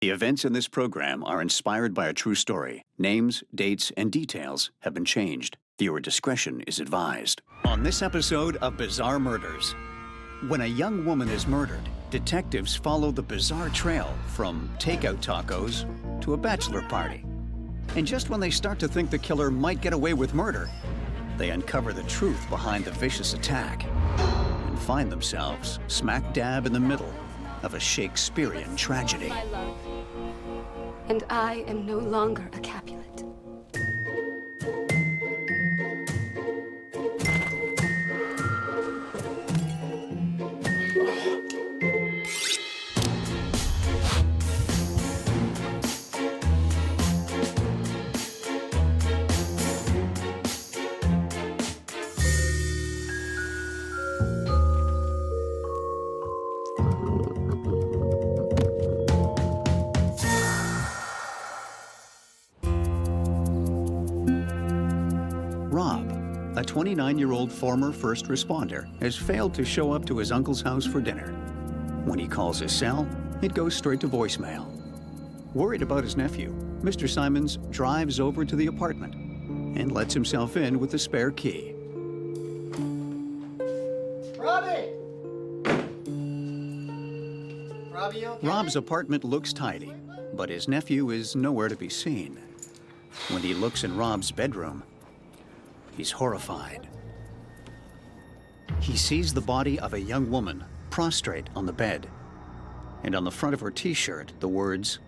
The events in this program are inspired by a true story. Names, dates, and details have been changed. Viewer discretion is advised. On this episode of Bizzare Murders, when a young woman is murdered, detectives follow the bizarre trail from takeout tacos to a bachelor party. And just when they start to think the killer might get away with murder, they uncover the truth behind the vicious attack and find themselves smack dab in the middle of a Shakespearean tragedy. My love. And I am no longer a Capulet. Rob, a 29-year-old former first responder, has failed to show up to his uncle's house for dinner. When he calls his cell, it goes straight to voicemail. Worried about his nephew, Mr. Simons drives over to the apartment and lets himself in with the spare key. Robbie! Robbie, you okay? Rob's apartment looks tidy, but his nephew is nowhere to be seen. When he looks in Rob's bedroom, he's horrified. He sees the body of a young woman prostrate on the bed, and on the front of her t-shirt, the words,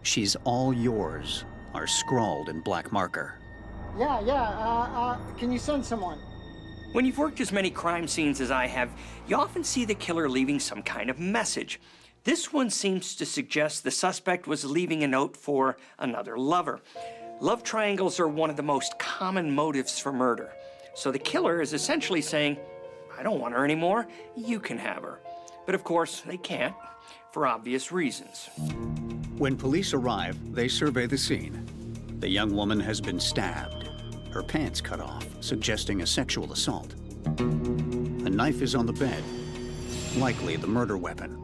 "She's all yours," are scrawled in black marker. Can you send someone? When you've worked as many crime scenes as I have, you often see the killer leaving some kind of message. This one seems to suggest the suspect was leaving a note for another lover. Love triangles are one of the most common motives for murder. So the killer is essentially saying, I don't want her anymore, you can have her. But of course, they can't, for obvious reasons. When police arrive, they survey the scene. The young woman has been stabbed, her pants cut off, suggesting a sexual assault. A knife is on the bed, likely the murder weapon.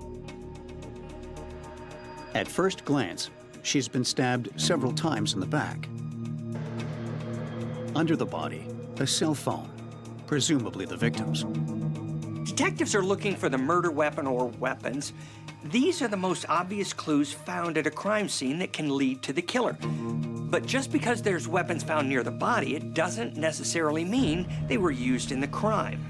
At first glance, she's been stabbed several times in the back. Under the body, a cell phone, presumably the victim's. Detectives are looking for the murder weapon or weapons. These are the most obvious clues found at a crime scene that can lead to the killer. But just because there's weapons found near the body, it doesn't necessarily mean they were used in the crime.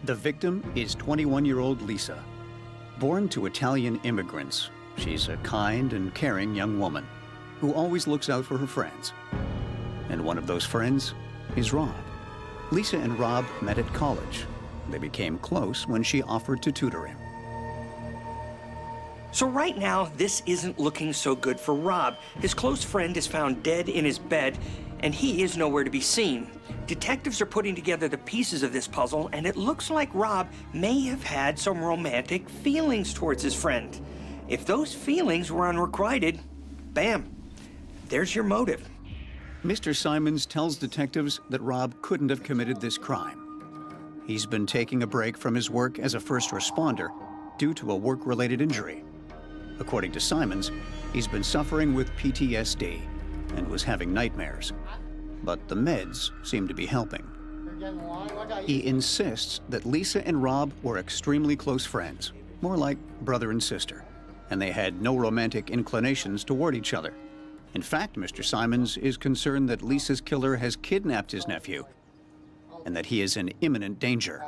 The victim is 21-year-old Lisa. Born to Italian immigrants, she's a kind and caring young woman who always looks out for her friends. And one of those friends is Rob. Lisa and Rob met at college. They became close when she offered to tutor him. So right now, this isn't looking so good for Rob. His close friend is found dead in his bed, and he is nowhere to be seen. Detectives are putting together the pieces of this puzzle, and it looks like Rob may have had some romantic feelings towards his friend. If those feelings were unrequited, bam, there's your motive. Mr. Simons tells detectives that Rob couldn't have committed this crime. He's been taking a break from his work as a first responder due to a work-related injury. According to Simons, he's been suffering with PTSD and was having nightmares. But the meds seem to be helping. He insists that Lisa and Rob were extremely close friends, more like brother and sister, and they had no romantic inclinations toward each other. In fact, Mr. Simons is concerned that Lisa's killer has kidnapped his nephew and that he is in imminent danger.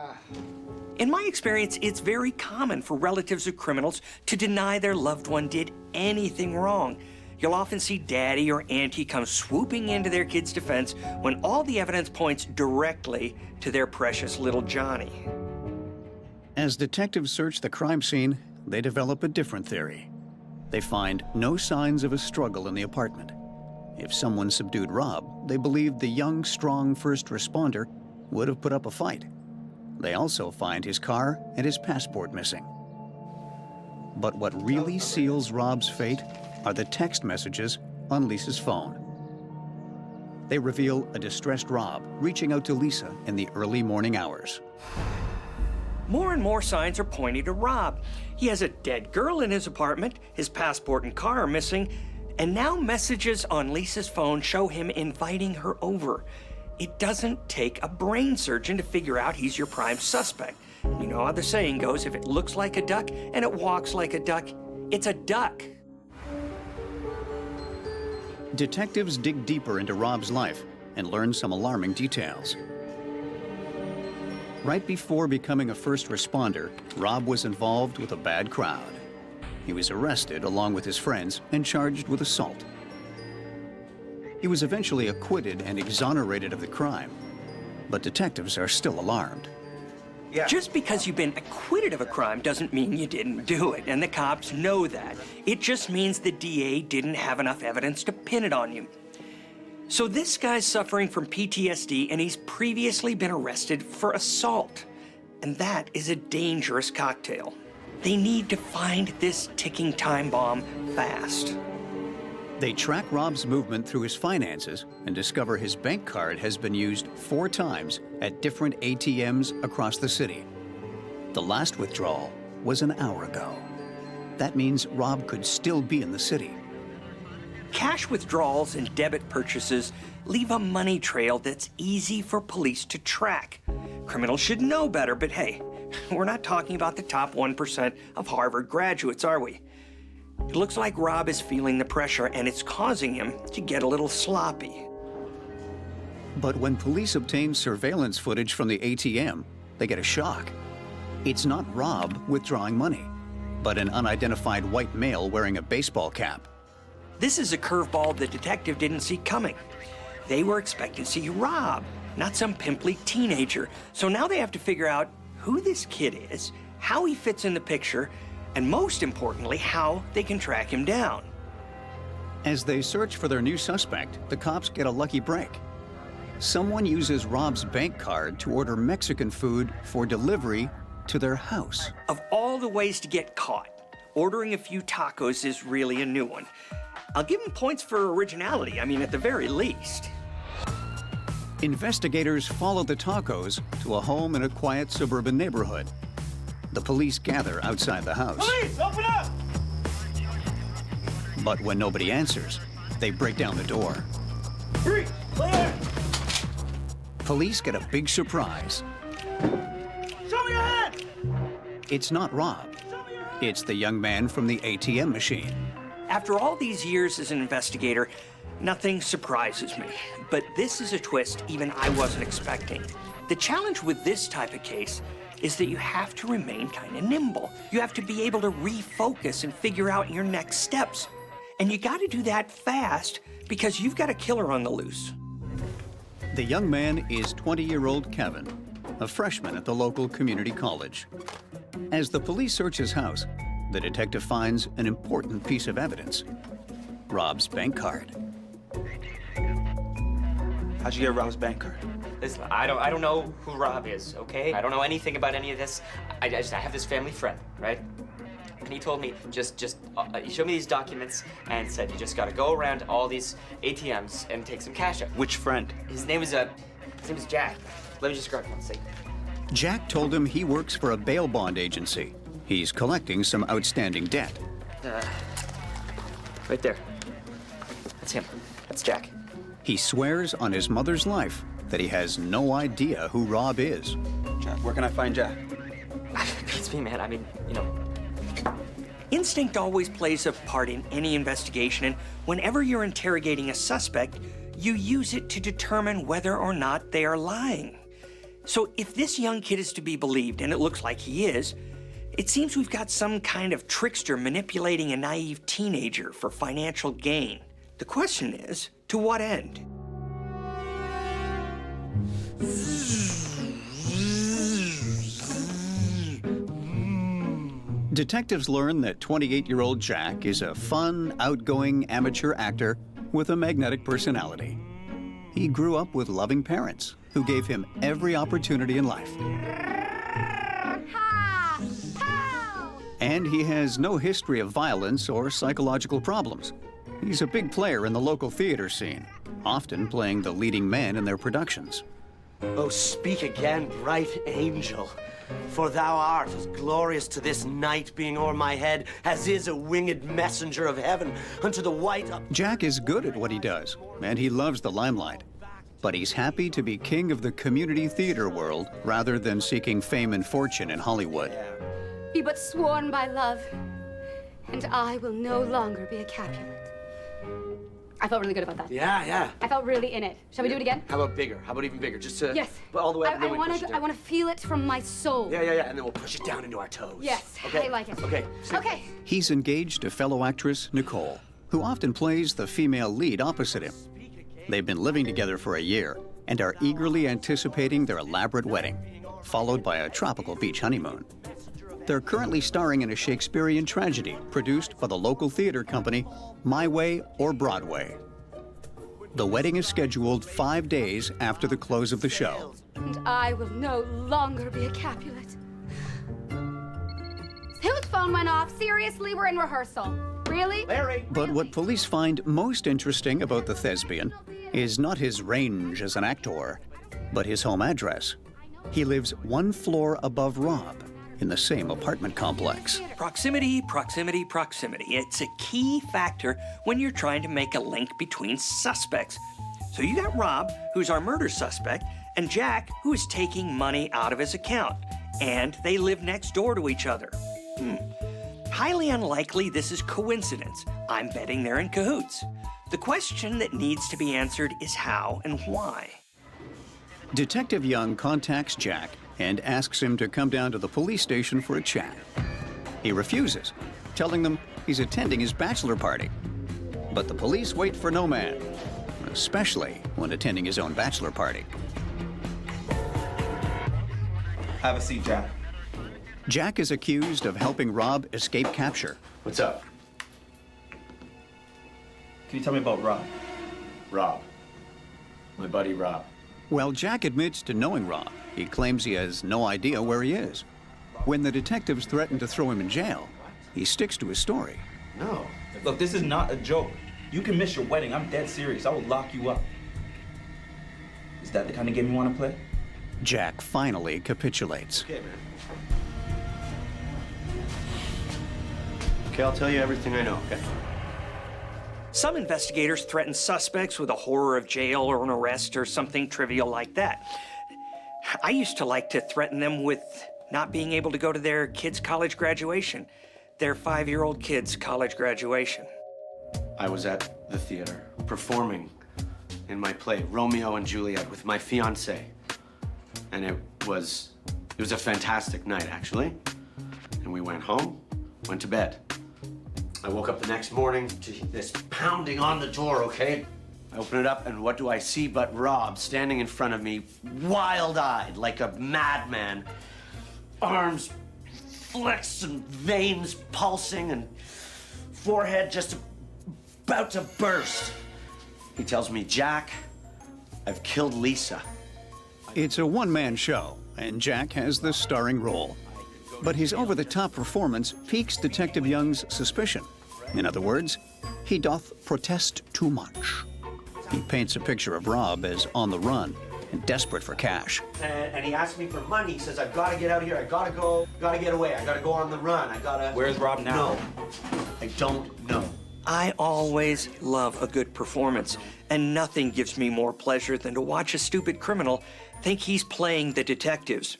In my experience, it's very common for relatives of criminals to deny their loved one did anything wrong. You'll often see daddy or auntie come swooping into their kid's defense when all the evidence points directly to their precious little Johnny. As detectives search the crime scene, they develop a different theory. They find no signs of a struggle in the apartment. If someone subdued Rob, they believe the young, strong first responder would have put up a fight. They also find his car and his passport missing. But what really seals Rob's fate are the text messages on Lisa's phone. They reveal a distressed Rob reaching out to Lisa in the early morning hours. more and more signs are pointing to Rob. He has a dead girl in his apartment, his passport and car are missing, and now messages on Lisa's phone show him inviting her over. It doesn't take a brain surgeon to figure out he's your prime suspect. You know how the saying goes, if it looks like a duck and it walks like a duck, it's a duck. Detectives dig deeper into Rob's life and learn some alarming details. Right before becoming a first responder, Rob was involved with a bad crowd. He was arrested along with his friends and charged with assault. He was eventually acquitted and exonerated of the crime, but detectives are still alarmed. Yeah. Just because you've been acquitted of a crime doesn't mean you didn't do it, and the cops know that. It just means the DA didn't have enough evidence to pin it on you. So this guy's suffering from PTSD, and he's previously been arrested for assault. And that is a dangerous cocktail. They need to find this ticking time bomb fast. They track Rob's movement through his finances and discover his bank card has been used 4 times at different ATMs across the city. The last withdrawal was an hour ago. That means Rob could still be in the city. Cash withdrawals and debit purchases leave a money trail that's easy for police to track. Criminals should know better, but hey, we're not talking about the top 1% of Harvard graduates, are we? It looks like Rob is feeling the pressure, and it's causing him to get a little sloppy. But when police obtain surveillance footage from the ATM, they get a shock. It's not Rob withdrawing money, but an unidentified white male wearing a baseball cap. This is a curveball the detective didn't see coming. They were expecting to see Rob, not some pimply teenager. So now they have to figure out who this kid is, how he fits in the picture, and most importantly, how they can track him down. As they search for their new suspect, the cops get a lucky break. Someone uses Rob's bank card to order Mexican food for delivery to their house. Of all the ways to get caught, ordering a few tacos is really a new one. I'll give him points for originality, I mean, at the very least. Investigators follow the tacos to a home in a quiet suburban neighborhood. The police gather outside the house. Police, open up! But when nobody answers, they break down the door. Freeze, clear! Police get a big surprise. Show me your hand! It's not Rob. It's the young man from the ATM machine. After all these years as an investigator, nothing surprises me. But this is a twist even I wasn't expecting. The challenge with this type of case is that you have to remain kind of nimble. You have to be able to refocus and figure out your next steps. And you got to do that fast because you've got a killer on the loose. The young man is 20-year-old Kevin, a freshman at the local community college. As the police search his house, the detective finds an important piece of evidence: Rob's bank card. How'd you get Rob's bank card? Listen, I don't know who Rob is, okay? I don't know anything about any of this. I have this family friend, right? And he told me, he showed me these documents and said you just gotta go around all these ATMs and take some cash out. Which friend? His name is Jack. Let me just grab one second. Jack told him he works for a bail bond agency. He's collecting some outstanding debt. Right there. That's him. That's Jack. He swears on his mother's life that he has no idea who Rob is. Jack, where can I find Jack? Beats me, man. I mean, you know. Instinct always plays a part in any investigation, and whenever you're interrogating a suspect, you use it to determine whether or not they are lying. So if this young kid is to be believed, and it looks like he is, it seems we've got some kind of trickster manipulating a naive teenager for financial gain. The question is, to what end? Detectives learn that 28-year-old Jack is a fun, outgoing amateur actor with a magnetic personality. He grew up with loving parents who gave him every opportunity in life. And he has no history of violence or psychological problems. He's a big player in the local theater scene, often playing the leading man in their productions. Oh, speak again, bright angel. For thou art as glorious to this night being o'er my head as is a winged messenger of heaven unto the white up. Jack is good at what he does, and he loves the limelight. But he's happy to be king of the community theater world rather than seeking fame and fortune in Hollywood. Be but sworn by love, and I will no longer be a Capulet. I felt really good about that. Yeah. I felt really in it. Shall we do it again? How about bigger? How about even bigger? Just to Yes. all the way up and then we push it down. I want to feel it from my soul. Yeah, and then we'll push it down into our toes. Yes, Okay. I like it. Okay. Okay. He's engaged to fellow actress Nicole, who often plays the female lead opposite him. They've been living together for a year and are eagerly anticipating their elaborate wedding, followed by a tropical beach honeymoon. They're currently starring in a Shakespearean tragedy produced by the local theater company, My Way or Broadway. The wedding is scheduled 5 days after the close of the show. And I will no longer be a Capulet. Whose phone went off? Seriously, we're in rehearsal. Really? Larry. But what police find most interesting about the thespian is not his range as an actor, but his home address. He lives 1 floor above Rob in the same apartment complex. Proximity. It's a key factor when you're trying to make a link between suspects. So you got Rob, who's our murder suspect, and Jack, who is taking money out of his account. And they live next door to each other. Highly unlikely this is coincidence. I'm betting they're in cahoots. The question that needs to be answered is how and why. Detective Young contacts Jack and asks him to come down to the police station for a chat. He refuses, telling them he's attending his bachelor party. But the police wait for no man, especially when attending his own bachelor party. Have a seat, Jack. Jack is accused of helping Rob escape capture. What's up? Can you tell me about Rob? Rob. My buddy Rob. While Jack admits to knowing Rob, he claims he has no idea where he is. When the detectives threaten to throw him in jail, he sticks to his story. No. Look, this is not a joke. You can miss your wedding. I'm dead serious. I will lock you up. Is that the kind of game you want to play? Jack finally capitulates. Okay, man. Okay, I'll tell you everything I know, okay? Some investigators threaten suspects with a horror of jail or an arrest or something trivial like that. I used to like to threaten them with not being able to go to their kids' college graduation, their 5-year-old kid's college graduation. I was at the theater performing in my play, Romeo and Juliet, with my fiancée. And it was a fantastic night, actually. And we went home, went to bed. I woke up the next morning to this pounding on the door, okay? I open it up, and what do I see but Rob standing in front of me, wild-eyed, like a madman. Arms flexed and veins pulsing and forehead just about to burst. He tells me, Jack, I've killed Lisa. It's a one-man show, and Jack has the starring role. But his over-the-top performance piques Detective Young's suspicion. In other words, he doth protest too much. He paints a picture of Rob as on the run and desperate for cash. And he asked me for money. He says, I've got to get out of here. I got to go. Got to get away. I got to go on the run. I got to... Where's Rob now? No, I don't know. I always love a good performance, and nothing gives me more pleasure than to watch a stupid criminal think he's playing the detectives.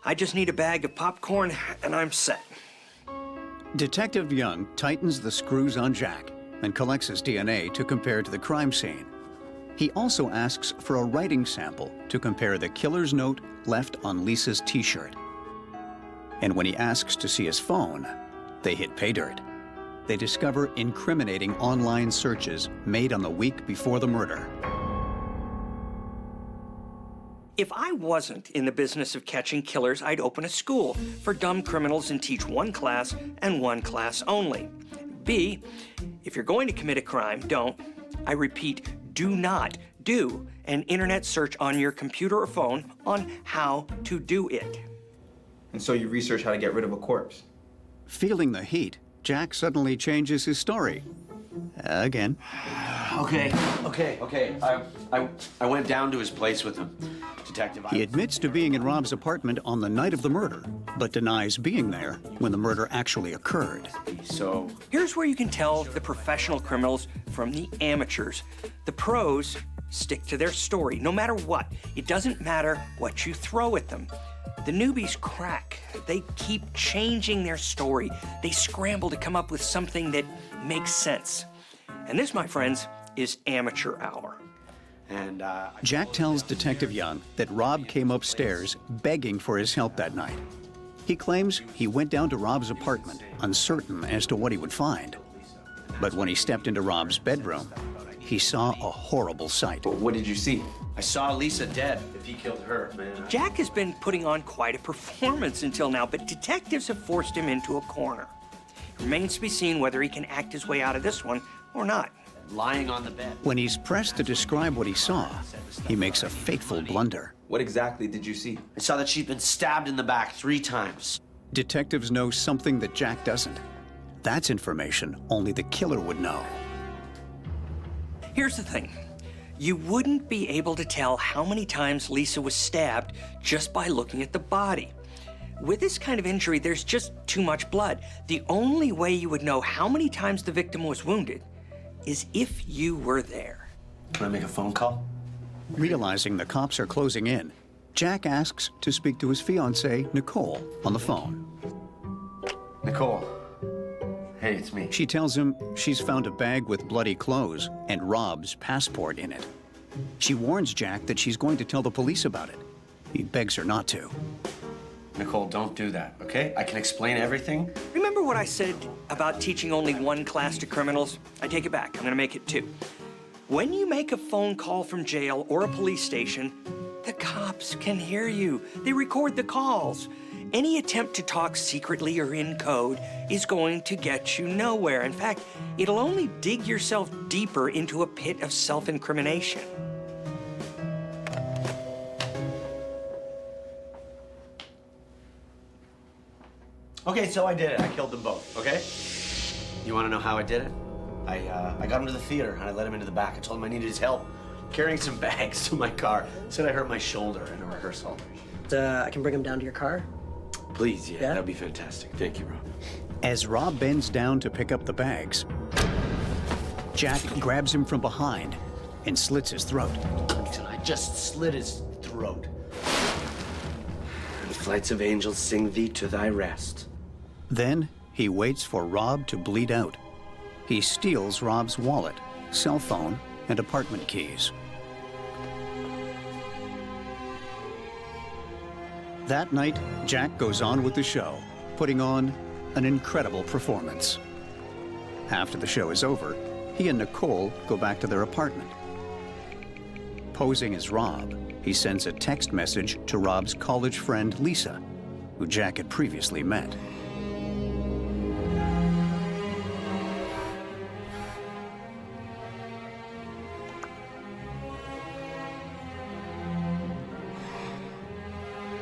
I just need a bag of popcorn, and I'm set. Detective Young tightens the screws on Jack and collects his DNA to compare to the crime scene. He also asks for a writing sample to compare the killer's note left on Lisa's t-shirt. And when he asks to see his phone, they hit pay dirt. They discover incriminating online searches made on the week before the murder. If I wasn't in the business of catching killers, I'd open a school for dumb criminals and teach one class and one class only. B, if you're going to commit a crime, don't, I repeat, do not do an internet search on your computer or phone on how to do it. And so you research how to get rid of a corpse. Feeling the heat, Jack suddenly changes his story. Again. Okay. I went down to his place with him. Detective. He admits to being in Rob's apartment on the night of the murder, but denies being there when the murder actually occurred. So, Here's where you can tell the professional criminals from the amateurs. The pros stick to their story, no matter what. It doesn't matter what you throw at them. The newbies crack. They keep changing their story. They scramble to come up with something that makes sense. And this, my friends, is amateur hour. and Jack tells Detective Young that Rob came upstairs begging for his help that night. He claims he went down to Rob's apartment, uncertain as to what he would find. But when he stepped into Rob's bedroom, he saw a horrible sight. what did you see? I saw Lisa dead. If he killed her, man. Jack has been putting on quite a performance until now, but detectives have forced him into a corner. It remains to be seen whether he can act his way out of this one or not. Lying on the bed. When he's pressed to describe what he saw, he makes a fateful blunder. What exactly did you see? I saw that she'd been stabbed in the back 3 times. Detectives know something that Jack doesn't. That's information only the killer would know. Here's the thing. You wouldn't be able to tell how many times Lisa was stabbed just by looking at the body. With this kind of injury, there's just too much blood. The only way you would know how many times the victim was wounded is if you were there. Can I make a phone call? Realizing the cops are closing in, Jack asks to speak to his fiancée, Nicole, on the phone. Nicole. Hey, it's me. She tells him she's found a bag with bloody clothes and Rob's passport in it. She warns Jack that she's going to tell the police about it. He begs her not to. Nicole, don't do that, okay? I can explain everything. Remember what I said about teaching only one class to criminals? I take it back. I'm gonna make it 2. When you make a phone call from jail or a police station, the cops can hear you. They record the calls. Any attempt to talk secretly or in code is going to get you nowhere. In fact, it'll only dig yourself deeper into a pit of self-incrimination. Okay, so I did it. I killed them both, okay? You want to know how I did it? I got him to the theater, and I let him into the back. I told him I needed his help carrying some bags to my car. Said I hurt my shoulder in a rehearsal. I can bring him down to your car. Please, yeah, Yeah? that'd be fantastic. Thank you, Rob. As Rob bends down to pick up the bags, Jack grabs him from behind and slits his throat. I just slit his throat. And flights of angels sing thee to thy rest. Then he waits for Rob to bleed out. He steals Rob's wallet, cell phone, and apartment keys. That night, Jack goes on with the show, putting on an incredible performance. After the show is over, he and Nicole go back to their apartment. Posing as Rob, he sends a text message to Rob's college friend, Lisa, who Jack had previously met.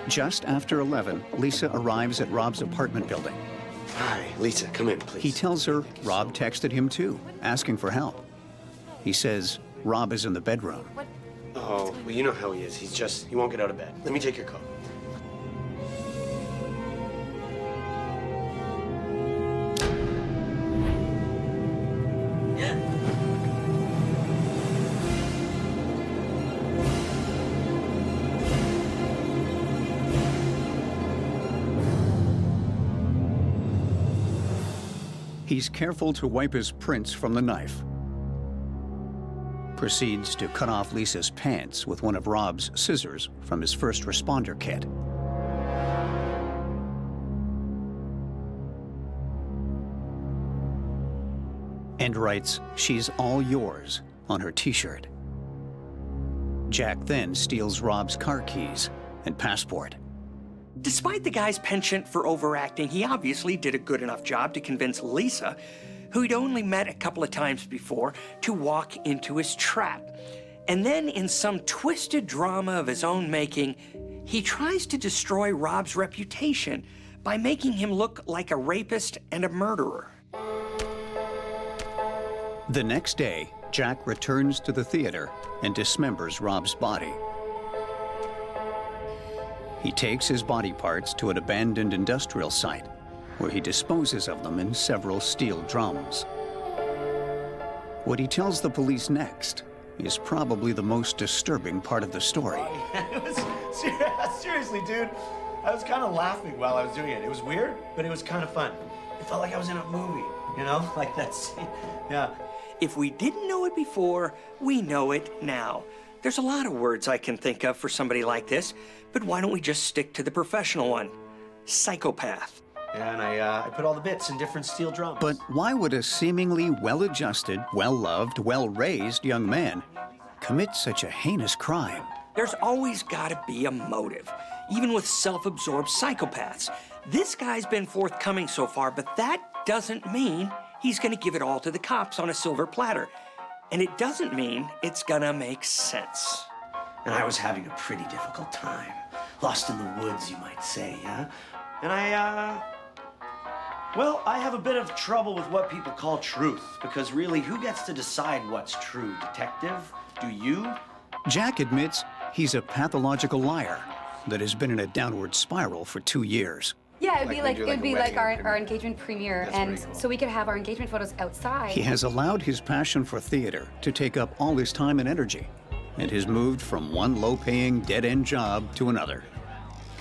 Just after 11, Lisa arrives at Rob's apartment building. Hi, Lisa, come in, please. He tells her Rob texted him too, asking for help. He says Rob is in the bedroom. Oh, well, you know how he is. He won't get out of bed. Let me take your coat. He's careful to wipe his prints from the knife. Proceeds to cut off Lisa's pants with one of Rob's scissors from his first responder kit. And writes, "She's all yours," on her t-shirt. Jack then steals Rob's car keys and passport. Despite the guy's penchant for overacting, he obviously did a good enough job to convince Lisa, who he'd only met a couple of times before, to walk into his trap. And then, in some twisted drama of his own making, he tries to destroy Rob's reputation by making him look like a rapist and a murderer. The next day, Jack returns to the theater and dismembers Rob's body. He takes his body parts to an abandoned industrial site, where he disposes of them in several steel drums. What he tells the police next is probably the most disturbing part of the story. It was seriously, dude. I was kind of laughing while I was doing it. It was weird, but it was kind of fun. It felt like I was in a movie, you know, like that scene. Yeah. If we didn't know it before, we know it now. There's a lot of words I can think of for somebody like this, but why don't we just stick to the professional one? Psychopath. Yeah, and I put all the bits in different steel drums. But why would a seemingly well-adjusted, well-loved, well-raised young man commit such a heinous crime? There's always gotta be a motive, even with self-absorbed psychopaths. This guy's been forthcoming so far, but that doesn't mean he's gonna give it all to the cops on a silver platter. And it doesn't mean it's gonna make sense. And I was having a pretty difficult time. Lost in the woods, you might say, yeah? And well, I have a bit of trouble with what people call truth, because really, who gets to decide what's true? Detective? Do you? Jack admits he's a pathological liar that has been in a downward spiral for 2 years. Yeah, it'd be like our premiere. engagement premiere, That's and pretty cool. so we could have our engagement photos outside. He has allowed his passion for theater to take up all his time and energy, and has moved from one low-paying, dead-end job to another.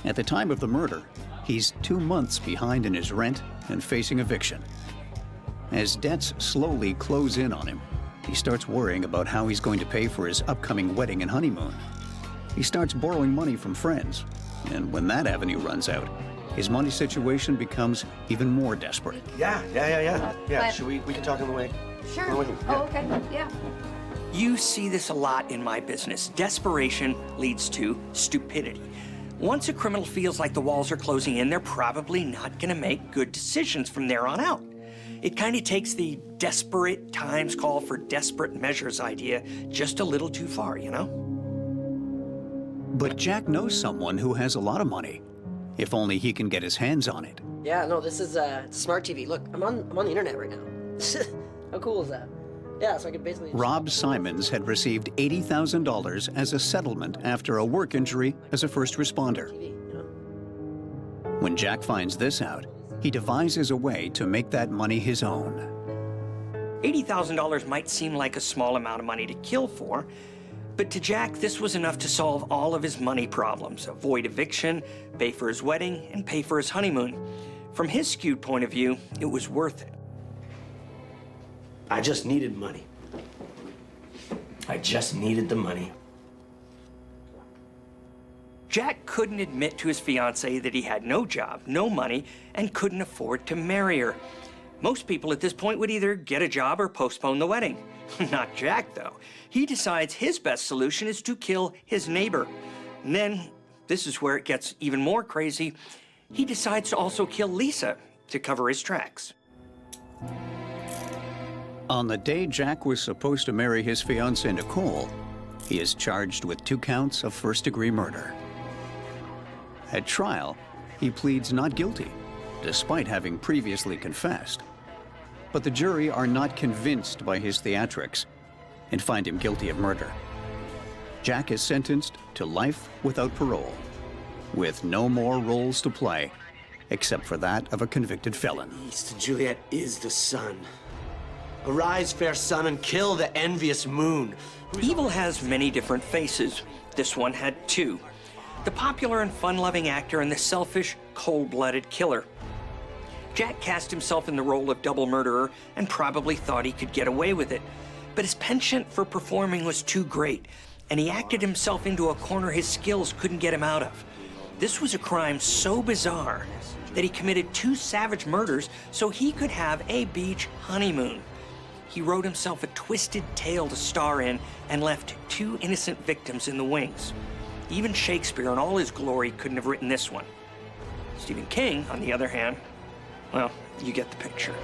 At the time of the murder, he's 2 months behind in his rent and facing eviction. As debts slowly close in on him, he starts worrying about how he's going to pay for his upcoming wedding and honeymoon. He starts borrowing money from friends, and when that avenue runs out, his money situation becomes even more desperate. Yeah. But- Should we can talk on the way? Sure. On the way. Oh, okay. Yeah. You see this a lot in my business. Desperation leads to stupidity. Once a criminal feels like the walls are closing in, they're probably not gonna make good decisions from there on out. It kind of takes the desperate times call for desperate measures idea just a little too far, you know? But Jack knows someone who has a lot of money, if only he can get his hands on it. Yeah, no, this is it's smart TV. Look, I'm on the internet right now. How cool is that? Yeah, so I could basically. Rob Simons had received $80,000 as a settlement after a work injury as a first responder. TV, you know? When Jack finds this out, he devises a way to make that money his own. $80,000 might seem like a small amount of money to kill for, but to Jack, this was enough to solve all of his money problems, avoid eviction, pay for his wedding, and pay for his honeymoon. From his skewed point of view, it was worth it. I just needed money. I just needed the money. Jack couldn't admit to his fiancée that he had no job, no money, and couldn't afford to marry her. Most people at this point would either get a job or postpone the wedding. Not Jack, though. He decides his best solution is to kill his neighbor. And then, this is where it gets even more crazy, he decides to also kill Lisa to cover his tracks. On the day Jack was supposed to marry his fiancée Nicole, he is charged with 2 counts of first-degree murder. At trial, he pleads not guilty, despite having previously confessed. But the jury are not convinced by his theatrics and find him guilty of murder. Jack is sentenced to life without parole, with no more roles to play except for that of a convicted felon. East and Juliet is the sun. Arise, fair sun, and kill the envious moon. Evil has many different faces. This one had 2. The popular and fun-loving actor and the selfish, cold-blooded killer. Jack cast himself in the role of double murderer and probably thought he could get away with it. But his penchant for performing was too great, and he acted himself into a corner his skills couldn't get him out of. This was a crime so bizarre that he committed 2 savage murders so he could have a beach honeymoon. He wrote himself a twisted tale to star in and left 2 innocent victims in the wings. Even Shakespeare in all his glory couldn't have written this one. Stephen King, on the other hand, well, you get the picture.